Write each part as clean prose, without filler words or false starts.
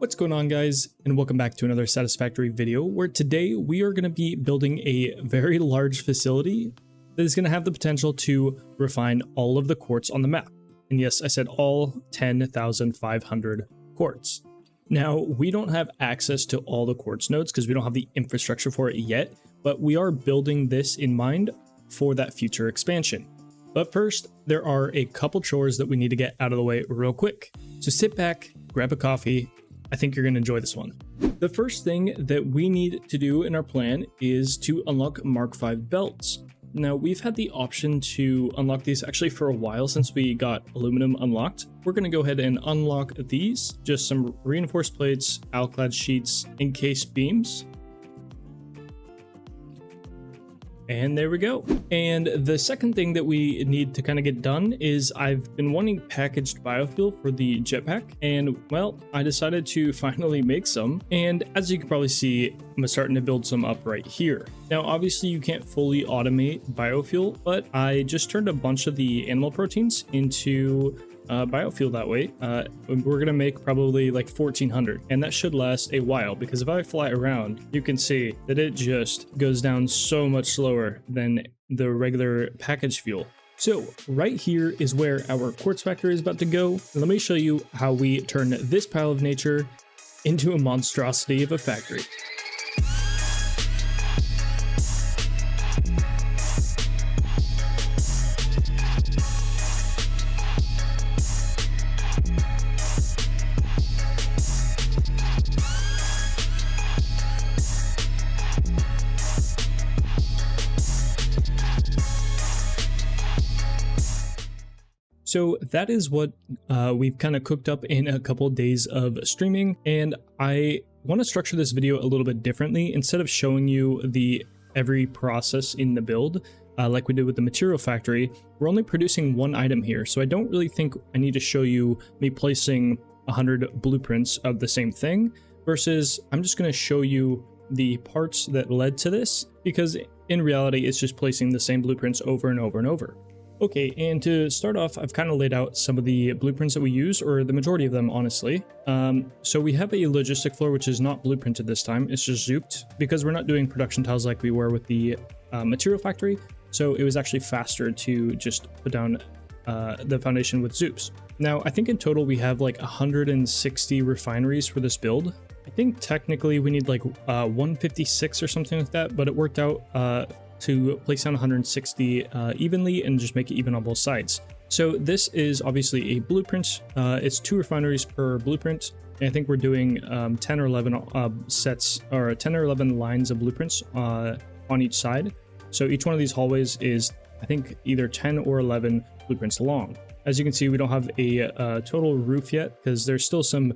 What's going on, guys, and welcome back to another Satisfactory video, where today we are going to be building a very large facility that is going to have the potential to refine all of the quartz on the map. And yes, I said all 10,500 quartz. Now, we don't have access to all the quartz nodes because we don't have the infrastructure for it yet, but we are building this in mind for that future expansion. But first, there are a couple chores that we need to get out of the way real quick. So sit back, grab a coffee. I think you're going to enjoy this one. The first thing that we need to do in our plan is to unlock Mark V belts. Now, we've had the option to unlock these actually for a while since we got aluminum unlocked. We're going to go ahead and unlock these, just some reinforced plates, alclad sheets, encased beams. And there we go. And the second thing that we need to kind of get done is I've been wanting packaged biofuel for the jetpack, and well, I decided to finally make some. And as you can probably see, I'm starting to build some up right here. Now, obviously you can't fully automate biofuel, but I just turned a bunch of the animal proteins into biofuel that way. We're gonna make probably like 1400, and that should last a while, because if I fly around, you can see that it just goes down so much slower than the regular packaged fuel. So right here is where our quartz factory is about to go. Let me show you how we turn this pile of nature into a monstrosity of a factory. So that is what we've kind of cooked up in a couple of days of streaming, and I want to structure this video a little bit differently. Instead of showing you every process in the build, like we did with the material factory, we're only producing one item here, so I don't really think I need to show you me placing 100 blueprints of the same thing, versus I'm just going to show you the parts that led to this, because in reality it's just placing the same blueprints over and over and over. Okay, and to start off, I've kind of laid out some of the blueprints that we use, or the majority of them, honestly. So we have a logistic floor, which is not blueprinted this time. It's just zooped, because we're not doing production tiles like we were with the material factory. So it was actually faster to just put down the foundation with zoops. Now, I think in total we have like 160 refineries for this build. I think technically we need like 156 or something like that, but it worked out to place down 160 evenly and just make it even on both sides. So this is obviously a blueprint. It's 2 refineries per blueprint, and I think we're doing 10 or 11 sets, or 10 or 11 lines of blueprints on each side. So each one of these hallways is, I think, either 10 or 11 blueprints long. As you can see, we don't have a total roof yet, because there's still some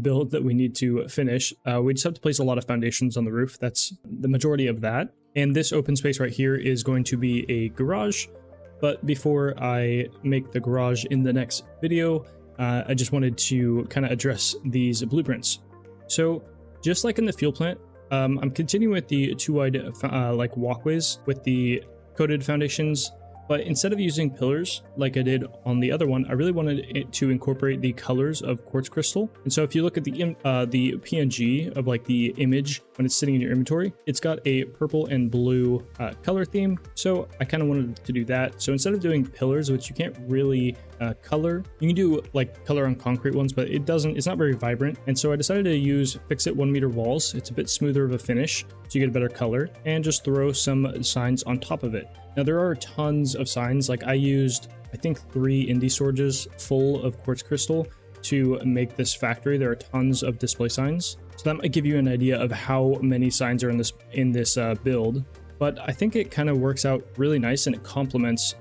build that we need to finish. We just have to place a lot of foundations on the roof. That's the majority of that. And this open space right here is going to be a garage. But before I make the garage in the next video, I just wanted to kind of address these blueprints. So just like in the fuel plant, I'm continuing with the 2-wide like walkways with the coated foundations. But instead of using pillars like I did on the other one, I really wanted it to incorporate the colors of quartz crystal. And so if you look at the PNG of like the image when it's sitting in your inventory, it's got a purple and blue color theme. So I kind of wanted to do that. So instead of doing pillars, which you can't really color, you can do like color on concrete ones, but it's not very vibrant. And so I decided to use fix-it 1-meter walls. It's a bit smoother of a finish, so you get a better color, and just throw some signs on top of it. Now, there are tons of signs. Like I used, I think, 3 indie storages full of quartz crystal to make this factory. There are tons of display signs. So that might give you an idea of how many signs are in this build. But I think it kind of works out really nice, and it complements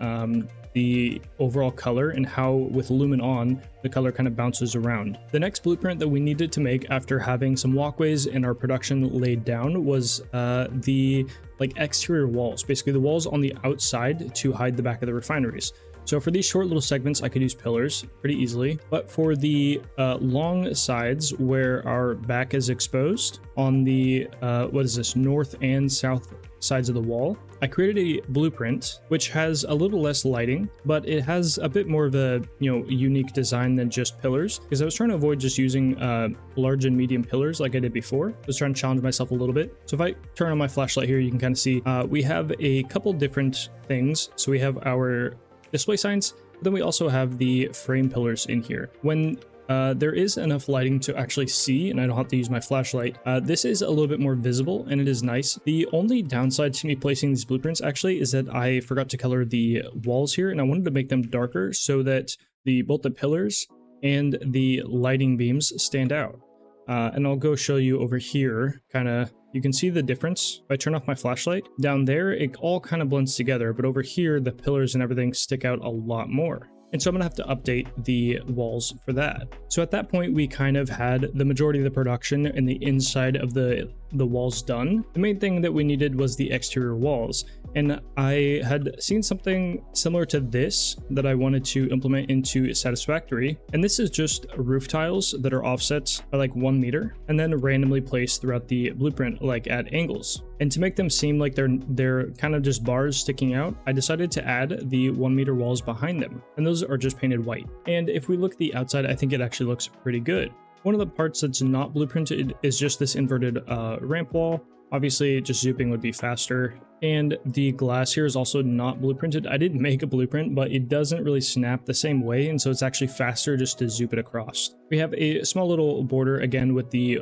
the overall color, and how with lumen on, the color kind of bounces around. The next blueprint that we needed to make after having some walkways and our production laid down was the exterior walls, basically the walls on the outside to hide the back of the refineries. So for these short little segments, I could use pillars pretty easily, but for the long sides where our back is exposed on the, north and south sides of the wall, I created a blueprint which has a little less lighting, but it has a bit more of a unique design than just pillars, because I was trying to avoid just using large and medium pillars like I did before. I was trying to challenge myself a little bit. So if I turn on my flashlight here, you can kind of see we have a couple different things. So we have our display signs, but then we also have the frame pillars in here. When there is enough lighting to actually see, and I don't have to use my flashlight, this is a little bit more visible, and it is nice. The only downside to me placing these blueprints actually is that I forgot to color the walls here, and I wanted to make them darker so that both the pillars and the lighting beams stand out. And I'll go show you over here, you can see the difference. If I turn off my flashlight, down there, it all kind of blends together, but over here, the pillars and everything stick out a lot more. And so I'm gonna have to update the walls for that. So at that point, we kind of had the majority of the production and the inside of the walls done. The main thing that we needed was the exterior walls. And I had seen something similar to this that I wanted to implement into Satisfactory. And this is just roof tiles that are offset by like 1 meter and then randomly placed throughout the blueprint, like at angles. And to make them seem like they're kind of just bars sticking out, I decided to add the 1 meter walls behind them. And those are just painted white. And if we look at the outside, I think it actually looks pretty good. One of the parts that's not blueprinted is just this inverted ramp wall. Obviously, just zooping would be faster. And the glass here is also not blueprinted. I didn't make a blueprint, but it doesn't really snap the same way, and so it's actually faster just to zoop it across. We have a small little border again with the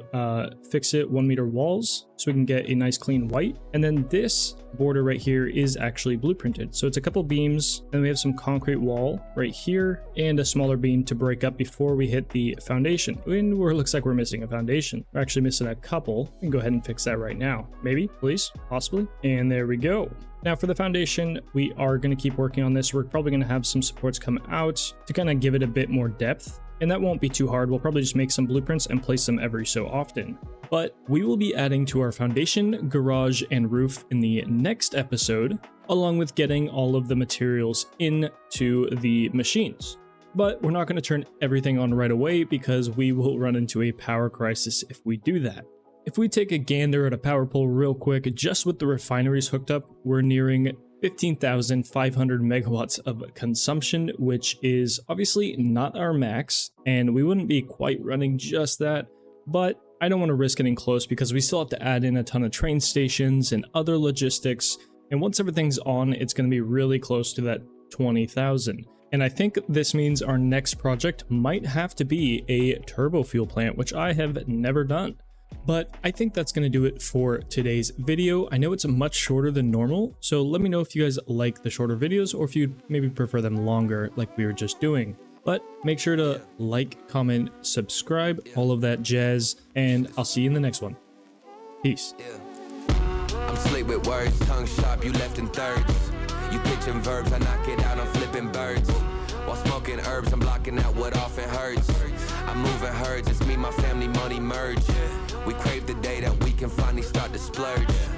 fix-it 1 meter walls, so we can get a nice clean white. And then this border right here is actually blueprinted. So it's a couple beams, and we have some concrete wall right here, and a smaller beam to break up before we hit the foundation. And it looks like we're missing a foundation. We're actually missing a couple. We can go ahead and fix that right now. Maybe, please, possibly. And there we go. Now for the foundation, we are going to keep working on this. We're probably going to have some supports come out to kind of give it a bit more depth. And that won't be too hard. We'll probably just make some blueprints and place them every so often. But we will be adding to our foundation, garage, and roof in the next episode, along with getting all of the materials into the machines. But we're not going to turn everything on right away because we will run into a power crisis if we do that. If we take a gander at a power pole real quick, just with the refineries hooked up, we're nearing 15,500 megawatts of consumption, which is obviously not our max, and we wouldn't be quite running just that, but I don't want to risk getting close because we still have to add in a ton of train stations and other logistics, and once everything's on, it's going to be really close to that 20,000. And I think this means our next project might have to be a turbo fuel plant, which I have never done. But I think that's going to do it for today's video. I know it's much shorter than normal, so let me know if you guys like the shorter videos or if you maybe prefer them longer like we were just doing. But make sure to like, comment, subscribe, all of that jazz, and I'll see you in the next one. Peace. I'm slick with words, tongue sharp, you left in thirds. You pitching verbs, I knock it out, I'm flipping birds. While smoking herbs, I'm blocking out what often hurts. I'm moving herds, it's me, my family, money merge. We crave the day that we can finally start to splurge.